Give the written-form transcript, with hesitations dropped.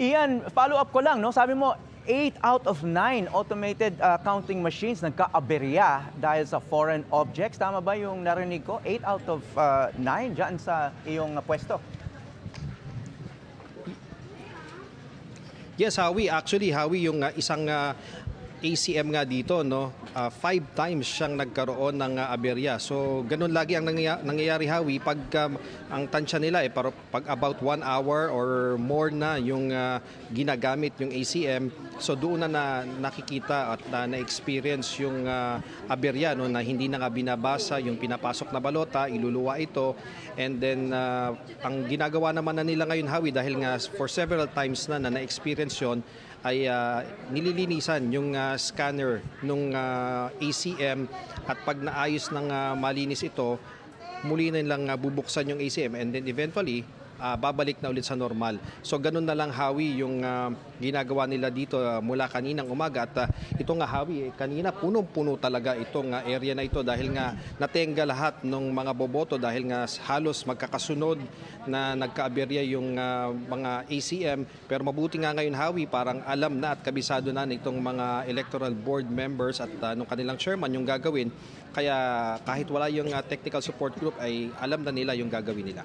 Ian, follow up ko lang, no? Sabi mo, 8 out of 9 automated counting machines nagka-aberya dahil sa foreign objects. Tama ba yung narinig ko? 8 out of 9 dyan sa iyong pwesto. Yes, Howie. Actually, Howie, yung isang ACM nga dito, no, 5 times siyang nagkaroon ng aberya. So, ganun lagi ang nangyayari, Howie, pag ang tansya nila, pag about 1 hour or more na yung ginagamit yung ACM, so doon na nakikita at na-experience yung aberya, no, na hindi na nga binabasa yung pinapasok na balota, iluluwa ito, and then ang ginagawa naman na nila ngayon, Howie, dahil nga for several times na-experience yun, ay nililinisan yung scanner nung ACM, at pag naayos ng malinis ito, muli na lang bubuksan yung ACM, and then eventually babalik na ulit sa normal. So ganun na lang, Howie, yung ginagawa nila dito mula kaninang umaga. At ito nga, Howie, kanina punong-puno talaga itong area na ito dahil nga natenga lahat ng mga boboto dahil nga halos magkakasunod na nagkaaberya yung mga ACM. Pero mabuti nga ngayon, Howie, parang alam na at kabisado na nitong mga electoral board members at nung kanilang chairman yung gagawin. Kaya kahit wala yung technical support group ay alam na nila yung gagawin nila.